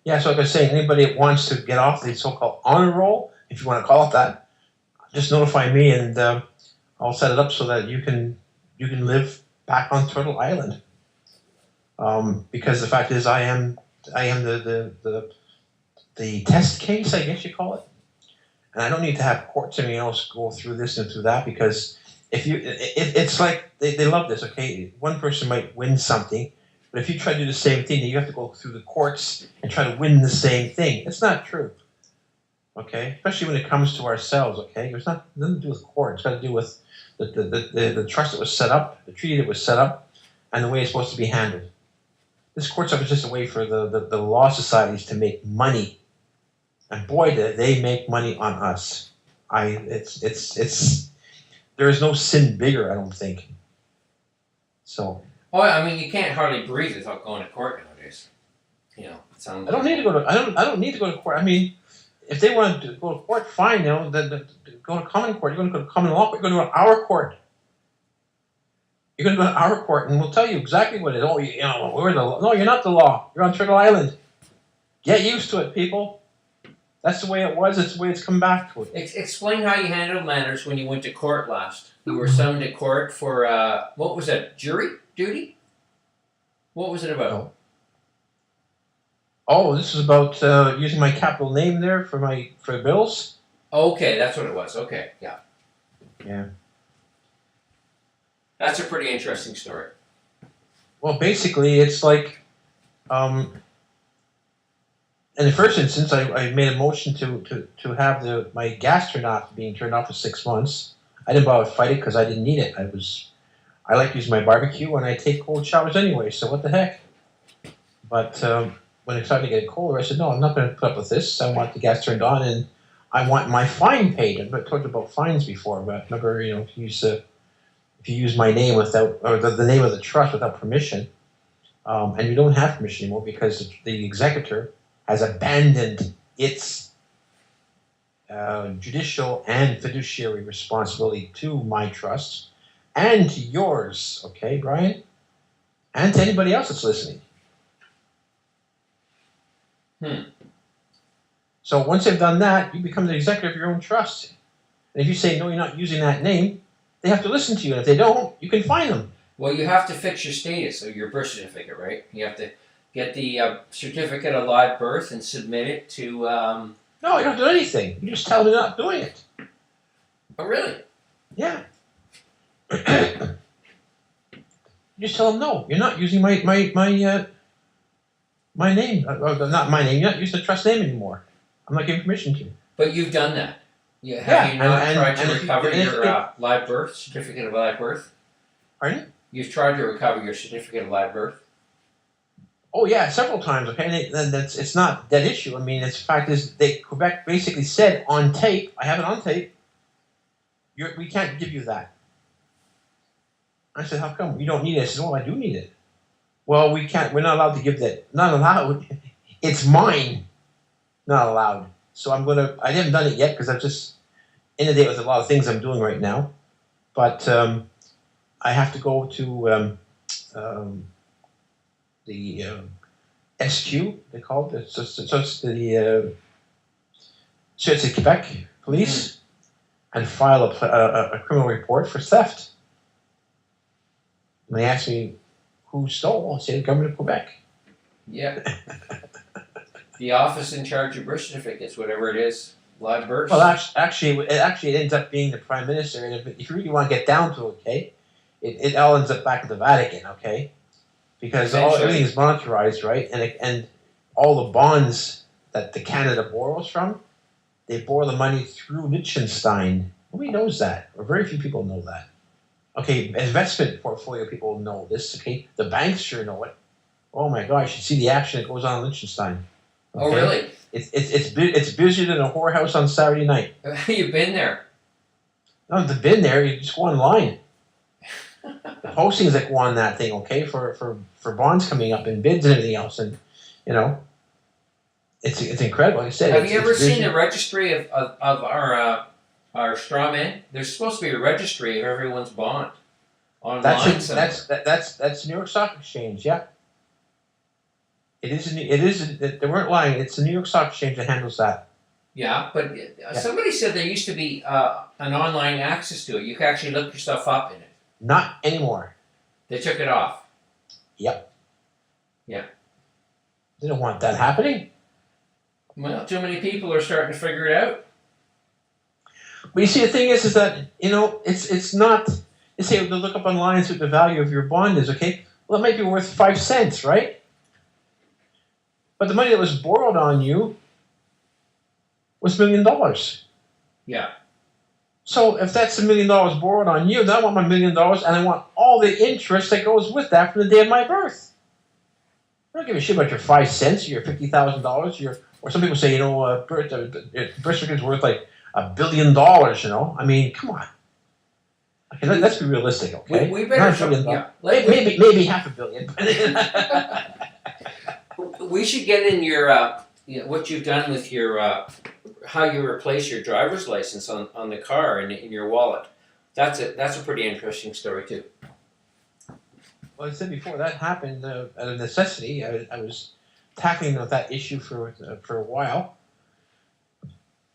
Yeah, so like I was saying, anybody that wants to get off the so-called honor roll, if you want to call it that, just notify me, and I'll set it up so that you can live back on Turtle Island. Because the fact is, I am the test case, I guess you call it, and I don't need to have courts and everything else go through this and through that, because it's like they love this. Okay, one person might win something, but if you try to do the same thing, then you have to go through the courts and try to win the same thing. It's not true. Okay, especially when it comes to ourselves. Okay, it's nothing to do with court. It's got to do with the trust that was set up, the treaty that was set up, and the way it's supposed to be handled. This court stuff is just a way for the law societies to make money, and boy, do they make money on us. It's there is no sin bigger, I don't think. So. Oh, I mean, you can't hardly breathe without going to court nowadays. You know, it sounds. I don't need to go to. I don't need to go to court. I mean, if they want to go to court, fine. You know, go to common court. You're going to go to common law court. You're going to go to our court. You're going to go to our court, and we'll tell you exactly what it is. Oh, we're the law. No, you're not the law. You're on Turtle Island. Get used to it, people. That's the way it was. It's the way it's come back to it. Explain how you handled matters when you went to court last. You were summoned to court for what was that? Jury duty? What was it about? No. Oh, this is about using my capital name there for bills. Okay, that's what it was. Okay, yeah. Yeah. That's a pretty interesting story. Well, basically, it's like, in the first instance, I made a motion to have my gas being turned off for 6 months. I didn't bother to fight it because I didn't need it. I like using my barbecue, and I take cold showers anyway, so what the heck. But when it started to get colder, I said, no, I'm not going to put up with this. I want the gas turned on, and I want my fine paid. I've talked about fines before, but remember, if you use my name without, or the name of the trust without permission, and you don't have permission anymore because the executor has abandoned its judicial and fiduciary responsibility to my trust and to yours, okay, Brian? And to anybody else that's listening. So once they've done that, you become the executor of your own trust. And if you say, no, you're not using that name, they have to listen to you. And if they don't, you can fine them. Well, you have to fix your status, or your birth certificate, right? You have to get the certificate of live birth and submit it to... No, you don't do anything. You just tell them you're not doing it. Oh, really? Yeah. You just tell them, no, you're not using my name. Not my name. You're not using the trust name anymore. I'm not giving permission to you. But you've done that. Have you not tried to recover your live birth, certificate of live birth? Pardon? You've tried to recover your certificate of live birth? Oh, yeah, several times, okay? And it's not that issue. I mean, the fact is, Quebec basically said on tape, I have it on tape, we can't give you that. I said, how come? You don't need it. I said, well, I do need it. Well, we're not allowed to give that. Not allowed. It's mine. Not allowed. So I haven't done it yet because I'm just inundated with a lot of things I'm doing right now. But I have to go to the SQ, they call it. So it's the it's the Quebec police, and file a criminal report for theft. And they ask me who stole. I say the government of Quebec. Yeah. The office in charge of birth certificates, whatever it is, live births. Well, actually, it ends up being the Prime Minister, and if you really want to get down to it, okay, it all ends up back at the Vatican, okay, because everything is monetarized, right, and all the bonds that the Canada borrows from, they borrow the money through Liechtenstein. Nobody knows that, or very few people know that. Okay, investment portfolio people know this. Okay, the banks sure know it. Oh my gosh, you should see the action that goes on in Liechtenstein. Okay? Oh, really? It's busier than a whorehouse on Saturday night. You've been there. No, you've been there. You just go online. The postings that go on that thing, okay, for bonds coming up and bids and everything else, and it's incredible. Like I said, have you ever seen the registry of our straw men? There's supposed to be a registry of everyone's bond online. That's New York Stock Exchange, yeah. They weren't lying. It's the New York Stock Exchange that handles that. Yeah, but somebody said there used to be an online access to it. You could actually look your stuff up in it. Not anymore. They took it off. Yep. Yeah. They don't want that happening. Well, too many people are starting to figure it out. But you see, the thing is that it's not. You say to look up online and see what the value of your bond is. Okay, well, it might be worth 5 cents, right? But the money that was borrowed on you was $1 million. Yeah. So if that's $1 million borrowed on you, then I want my $1 million, and I want all the interest that goes with that from the day of my birth. I don't give a shit about your 5 cents, your $50,000, or some people say, birth certificate's worth like $1 billion. I mean, come on. Okay, let's be realistic. Okay, we better maybe $500 million. We should get in your what you've done with your how you replace your driver's license on the car and in your wallet. That's a pretty interesting story too. Well, I said before, that happened out of necessity. I was tackling that issue for a while,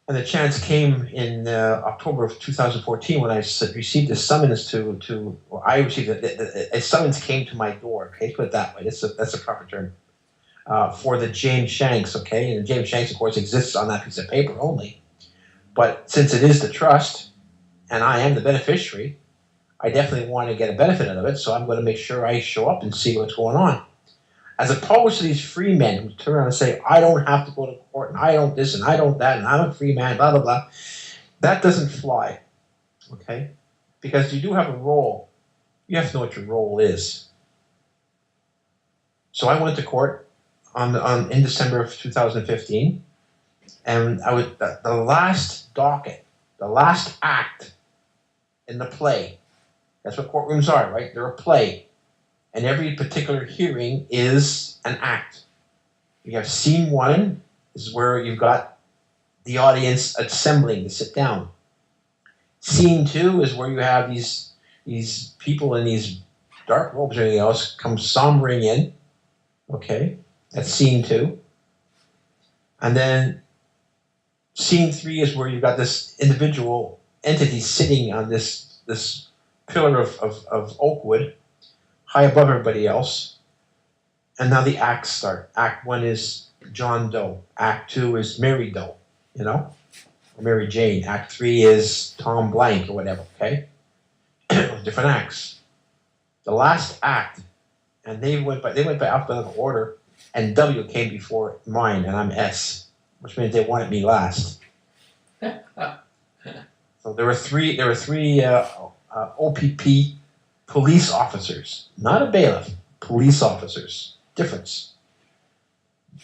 and the chance came in October of 2014 when I received a summons I received a summons came to my door. Okay, put it that way. That's a proper term. For the James Shanks, okay? And the James Shanks, of course, exists on that piece of paper only. But since it is the trust, and I am the beneficiary, I definitely want to get a benefit out of it, so I'm going to make sure I show up and see what's going on. As opposed to these free men who turn around and say, I don't have to go to court, and I don't this, and I don't that, and I'm a free man, blah, blah, blah. That doesn't fly, okay? Because you do have a role. You have to know what your role is. So I went to court in December of 2015, and the last docket, the last act in the play. That's what courtrooms are, right? They're a play, and every particular hearing is an act. You have scene 1 is where you've got the audience assembling to sit down. Scene 2 is where you have these people in these dark robes or anything else come sombering in. Okay. That's scene 2. And then scene 3 is where you've got this individual entity sitting on this pillar of oak wood, high above everybody else. And now the acts start. Act 1 is John Doe. Act 2 is Mary Doe, or Mary Jane. Act 3 is Tom Blank or whatever, okay? Different acts. The last act, and they went by alphabetical order, and W came before mine, and I'm S, which means they wanted me last. So there were three OPP police officers, not a bailiff, police officers. Difference.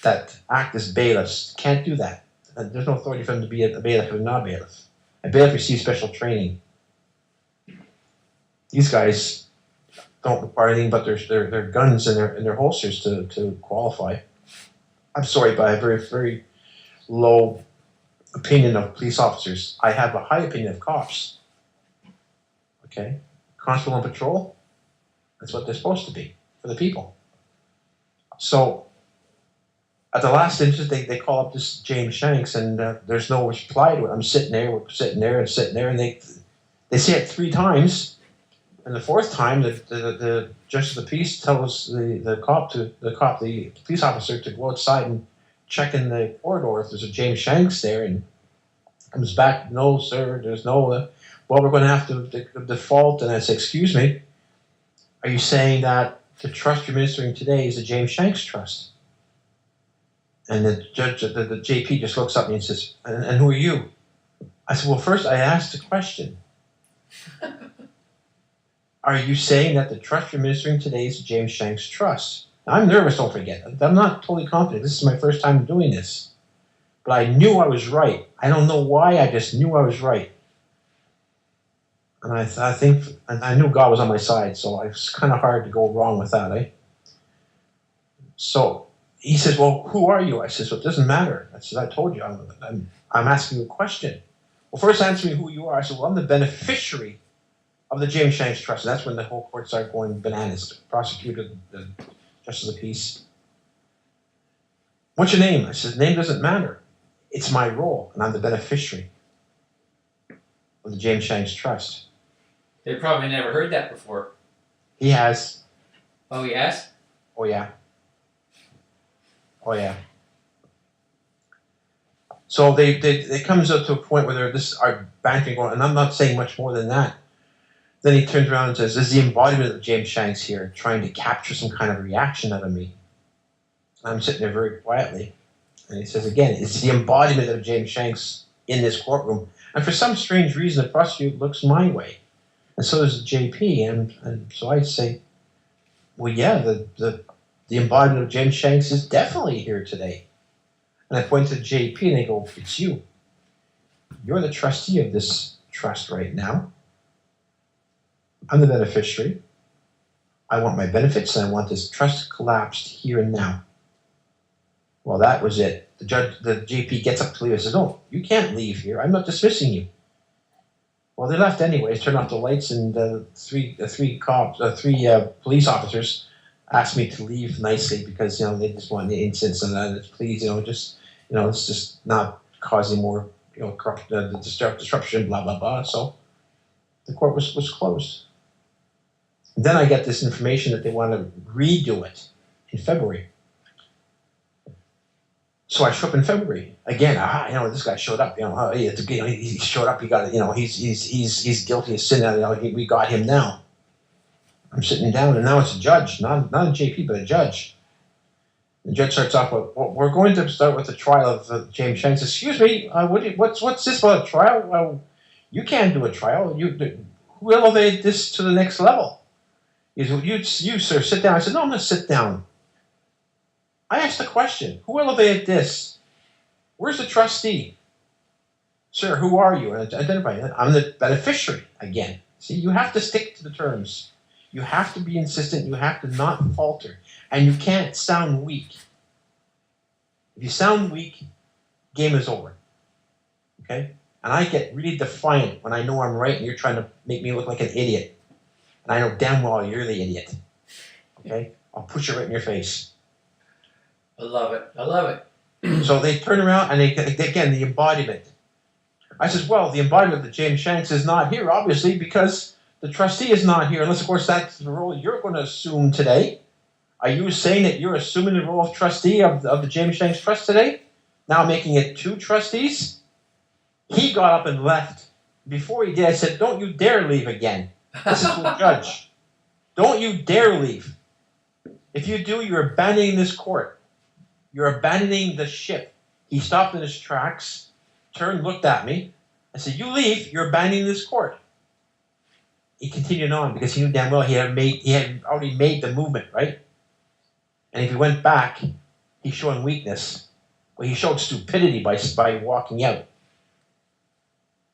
That act as bailiffs can't do that. There's no authority for them to be a bailiff or not a bailiff. A bailiff receives special training. These guys don't require anything but their guns and their holsters to qualify. I'm sorry, but I have a very, very low opinion of police officers. I have a high opinion of cops. Okay? Constable on patrol, that's what they're supposed to be for the people. So at the last instance, they call up this James Shanks, and there's no reply to it. I'm sitting there, and they say it 3 times. And the 4th time, the justice of the peace tells the police officer to go outside and check in the corridor if there's a James Shanks there, and comes back, no, sir, there's no. Well, we're going to have to default. And I say, excuse me, are you saying that the trust you're administering today is the James Shanks Trust? And the judge, the JP, just looks up at me and says, and who are you? I said, well, first I asked a question. Are you saying that the trust you're administering today is the James Shanks Trust? Now, I'm nervous, don't forget. I'm not totally confident. This is my first time doing this. But I knew I was right. I don't know why, I just knew I was right. And I knew God was on my side, so it was kind of hard to go wrong with that, eh? So he says, well, who are you? I says, well, it doesn't matter. I said, I told you, I'm asking you a question. Well, first answer me who you are. I said, well, I'm the beneficiary of the James Shanks Trust. And that's when the whole court started going bananas. The prosecutor, the justice of the peace. What's your name? I said, name doesn't matter. It's my role, and I'm the beneficiary of the James Shanks Trust. They probably never heard that before. He has. Oh, yes? Oh, yeah. Oh, yeah. So it comes up to a point where this are bantering going, and I'm not saying much more than that. Then he turns around and says, "Is the embodiment of James Shanks here trying to capture some kind of reaction out of me?" I'm sitting there very quietly, and he says again, "It's the embodiment of James Shanks in this courtroom." And for some strange reason, the prosecutor looks my way, and so does the JP. And so I say, "Well, yeah, the embodiment of James Shanks is definitely here today." And I point to JP, and they go, "It's you. You're the trustee of this trust right now. I'm the beneficiary. I want my benefits, and I want this trust collapsed here and now." Well, that was it. The JP gets up to leave and says, "No, you can't leave here. I'm not dismissing you." Well, they left anyways, turned off the lights, and three police officers asked me to leave nicely because they just want the incidents and please let's just not cause any more corrupt disruption, blah blah blah. So the court was closed. And then I get this information that they want to redo it in February. So I show up in February again. This guy showed up. He showed up. He got it. He's guilty of sin. We got him now. I'm sitting down, and now it's a judge, not a JP, but a judge. The judge starts off with, "Well, we're going to start with the trial of James Shanks." "Excuse me, what's this about a trial? Well, you can't do a trial. Who elevated this to the next level?" He said, "You sir, sit down." I said, "No, I'm going to sit down. I asked the question, who elevated this? Where's the trustee?" "Sir, who are you?" And identify. "I'm the beneficiary." Again, see, you have to stick to the terms. You have to be insistent. You have to not falter. And you can't sound weak. If you sound weak, game is over. Okay? And I get really defiant when I know I'm right and you're trying to make me look like an idiot. And I know damn well you're the idiot. Okay? I'll push it right in your face. I love it. So they turn around and again, the embodiment. I says, "Well, the embodiment of James Shanks is not here, obviously, because the trustee is not here, unless, of course, that's the role you're going to assume today. Are you saying that you're assuming the role of trustee of the James Shanks Trust today? Now making it two trustees?" He got up and left. Before he did, I said, "Don't you dare leave again. This is the judge. Don't you dare leave. If you do, you're abandoning this court. You're abandoning the ship." He stopped in his tracks, turned, looked at me. I said, "You leave, you're abandoning this court." He continued on because he knew damn well he had already made the movement, right? And if he went back, he's showing weakness. Well, he showed stupidity by walking out. And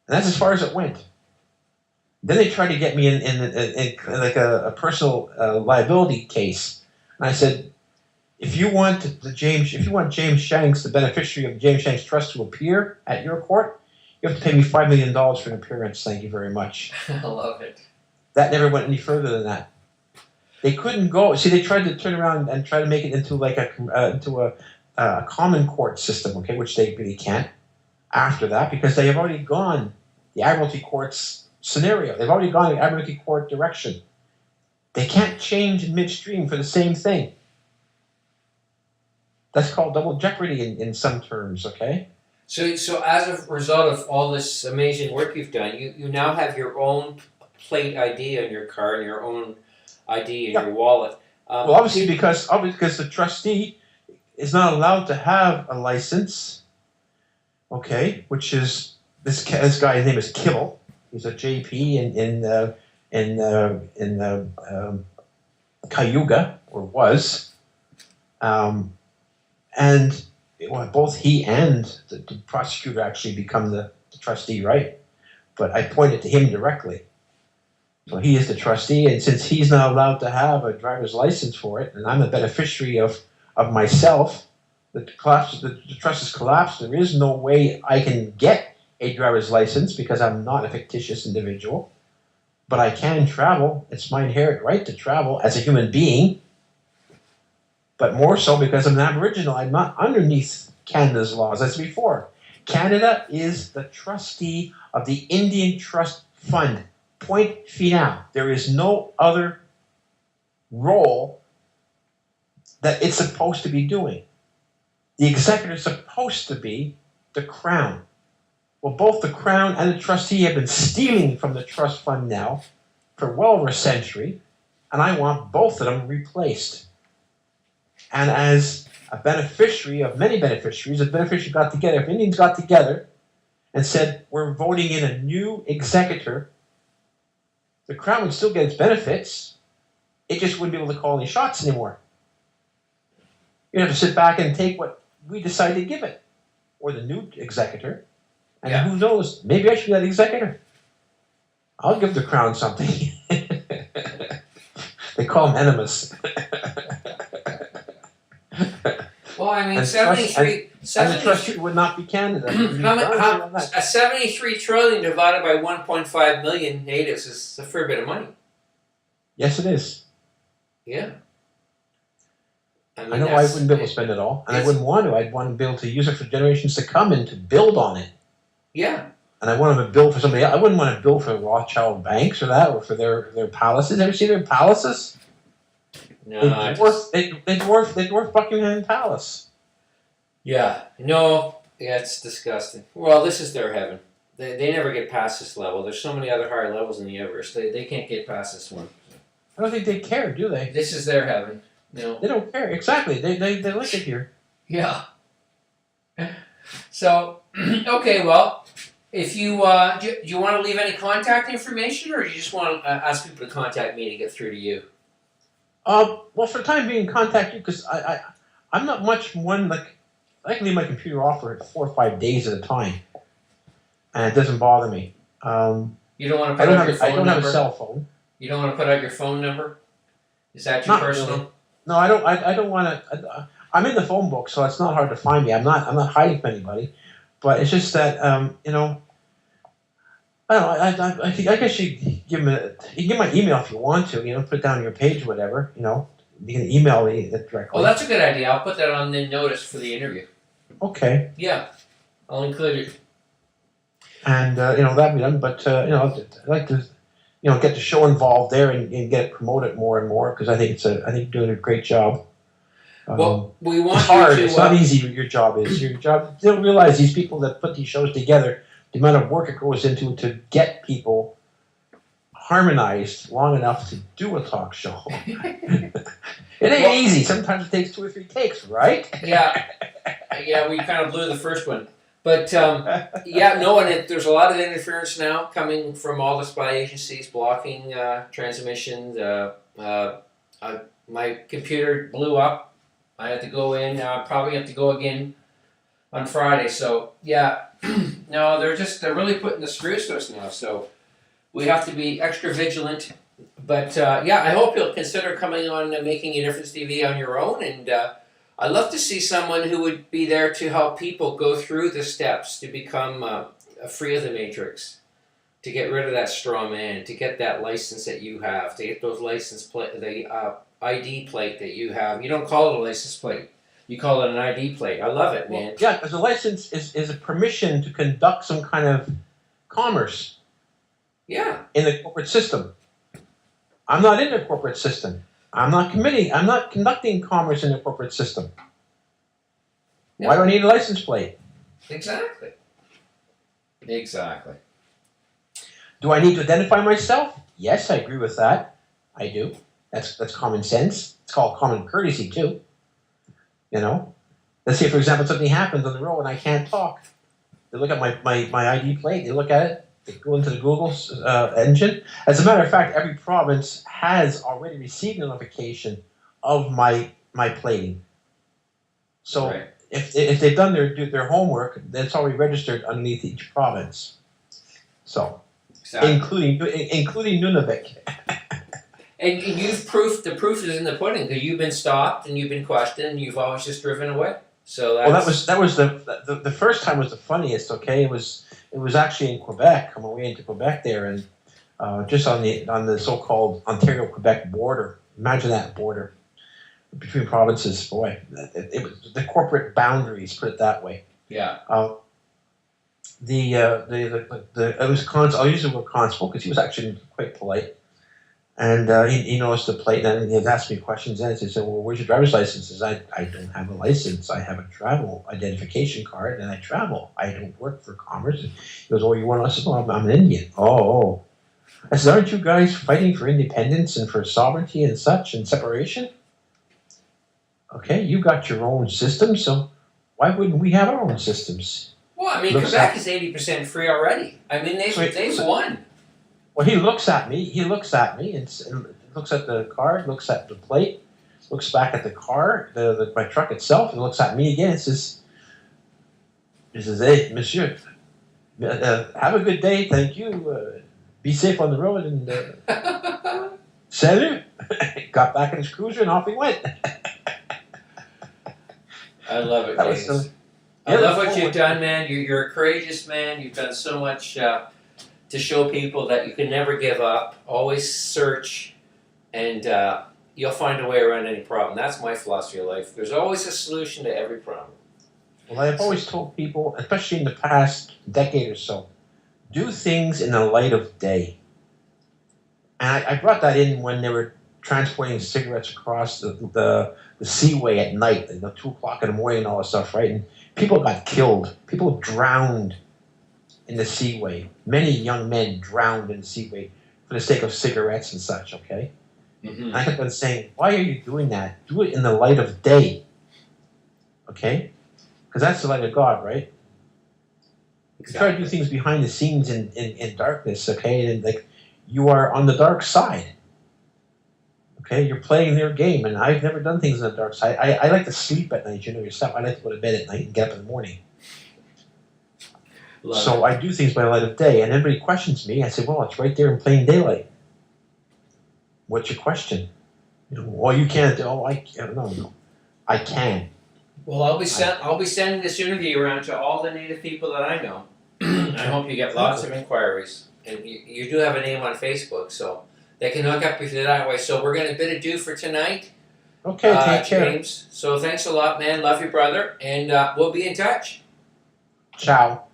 that's as far as it went. Then they tried to get me in like a personal liability case. And I said, if you want James Shanks, the beneficiary of the James Shanks Trust, to appear at your court, you have to pay me $5 million for an appearance. Thank you very much. I love it. That never went any further than that. They couldn't go. See, they tried to turn around and try to make it into like a common court system, okay, which they really can't. After that, because they have already gone the Admiralty Court's scenario. They've already gone the Admiralty Court direction. They can't change in midstream for the same thing. That's called double jeopardy in some terms, okay? So as a result of all this amazing work you've done, you now have your own plate ID on your car and your own ID in your wallet. Well, obviously because the trustee is not allowed to have a license, okay, which is this guy's name is Kibble. He's a JP in Cayuga, or was. And both he and the prosecutor actually become the trustee, right? But I pointed to him directly. So he is the trustee, and since he's not allowed to have a driver's license for it, and I'm a beneficiary of myself, the trust is collapsed. There is no way I can get a driver's license because I'm not a fictitious individual. But I can travel. It's my inherent right to travel as a human being. but more so because I'm an Aboriginal. I'm not underneath Canada's laws. As before, Canada is the trustee of the Indian Trust Fund. Point final. There is no other role that it's supposed to be doing. The executor is supposed to be the Crown. Well, both the Crown and the trustee have been stealing from the trust fund now for well over a century, and I want both of them replaced. And as a beneficiary of many beneficiaries, if beneficiaries got together, if Indians got together and said, we're voting in a new executor, the Crown would still get its benefits. It just wouldn't be able to call any shots anymore. You'd have to sit back and take what we decide to give it, or the new executor. And who knows, maybe I should be that executor. I'll give the Crown something. They call them enemas. Well, I mean, 73 and the trustee would not be Canada. a 73 trillion divided by 1.5 million natives is a fair bit of money. Yes, it is. Yeah. I know I wouldn't be able to spend it all, and I wouldn't want to. I'd want to be able to use it for generations to come and to build on it. Yeah. And I want to build for somebody else. I wouldn't want to build for Rothschild banks or that, or for their palaces. Ever see their palaces? No. They dwarf Buckingham Palace. Yeah. No. Yeah, it's disgusting. Well, this is their heaven. They never get past this level. There's so many other higher levels in the Everest. They can't get past this one. I don't think they care, do they? This is their heaven. No. They don't care. Exactly. They like it here. Yeah. So, okay, well, if you do you want to leave any contact information, or do you just want to ask people to contact me to get through to you? Well, for the time being, contact you, because I'm not much one, like, I can leave my computer off for 4 or 5 days at a time, and it doesn't bother me. You don't want to put out your phone number? I don't have a cell phone. You don't want to put out your phone number? Is that your personal? Really. No, I don't want to. I'm in the phone book, so it's not hard to find me. I'm not hiding from anybody, but it's just that you know. I don't know. I think I guess you give my email if you want to. You know, put it down on your page, or whatever. You know, you can email me directly. Oh, that's a good idea. I'll put that on the notice for the interview. Okay. Yeah, I'll include it. And you know, that'd be done. But you know, I'd like to, you know, get the show involved there and get it promoted more and more, because I think you're doing a great job. Well, we want it's hard. You to, it's not easy. Your job is. Your job. They don't realize these people that put these shows together, the amount of work it goes into to get people harmonized long enough to do a talk show. It ain't easy. Sometimes it takes 2 or 3 takes, right? Yeah. Yeah, we kind of blew the first one. But, yeah, no, and there's a lot of interference now coming from all the spy agencies blocking transmissions. My computer blew up. I had to go in. Probably have to go again on Friday. So, yeah, no, they're really putting the screws to us now. So we have to be extra vigilant. But, yeah, I hope you'll consider coming on Making a Difference TV on your own. And I'd love to see someone who would be there to help people go through the steps to become free of the matrix, to get rid of that straw man, to get that license that you have, to get those license plate, the ID plate that you have. You don't call it a license plate. You call it an ID plate. I love it, man. Well, yeah, because a license is a permission to conduct some kind of commerce. Yeah. In the corporate system. I'm not in the corporate system. I'm not conducting commerce in the corporate system. Yeah. Why do I need a license plate? Exactly. Exactly. Do I need to identify myself? Yes, I agree with that. I do. That's common sense. It's called common courtesy too. You know? Let's say, for example, something happens on the road and I can't talk. They look at my ID plate, they look at it, they go into the Google engine. As a matter of fact, every province has already received notification of my plating. So right. if they've done their homework, it's already registered underneath each province. So, exactly. including Nunavik. And the proof is in the pudding, because you've been stopped and you've been questioned and you've always just driven away. So that was the first time was the funniest. Okay, it was actually in Quebec, on my way into Quebec there, and just on the so-called Ontario-Quebec border. Imagine that border. between provinces. Boy, it was the corporate boundaries. Put it that way. Yeah. It was I'll use the word constable because he was actually quite polite. And he noticed the plate, and he asked me questions. And he said, "Well, where's your driver's license?" I said, "I don't have a license. I have a travel identification card, and I travel. I don't work for commerce." He goes, "Oh, you want us?" "Well, I'm an Indian." Oh. I said, "Aren't you guys fighting for independence and for sovereignty and such and separation? Okay, you got your own system, so why wouldn't we have our own systems?" Well, I mean, Looks Quebec at is 80% free already. I mean, they've won. Well, he looks at me. He looks at me and looks at the card, looks at the plate, looks back at the car, my truck itself, and looks at me again. And he says, "Hey, Monsieur, have a good day. Thank you. Be safe on the road." And salut. Got back in his cruiser and off he went. I love it, That was James. so. I love what you've done, man. You're a courageous man. You've done so much to show people that you can never give up. Always search, and you'll find a way around any problem. That's my philosophy of life. There's always a solution to every problem. Well, I've always told people, especially in the past decade or so, do things in the light of day. And I brought that in when they were transporting cigarettes across the seaway at night, 2 o'clock in the morning and all that stuff, right? And people got killed. People drowned in the seaway. Many young men drowned in the seaway for the sake of cigarettes and such, okay? Mm-hmm. And I kept on saying, why are you doing that? Do it in the light of day, okay? Because that's the light of God, right? Exactly. You try to do things behind the scenes in darkness, okay? And like you are on the dark side. Okay, you're playing their game, and I've never done things on the dark side. I like to sleep at night, yourself. I like to go to bed at night and get up in the morning. So I do things by the light of day, and everybody questions me. I say, well, it's right there in plain daylight. What's your question? Well, you can't. Oh, no. I can. Well, I'll be sending this interview around to all the Native people that I know. I hope you get lots of inquiries, and you do have a name on Facebook, so they can hook up with you that way. So we're going to bid adieu for tonight. Okay, take care. James. So thanks a lot, man. Love you, brother, and we'll be in touch. Ciao.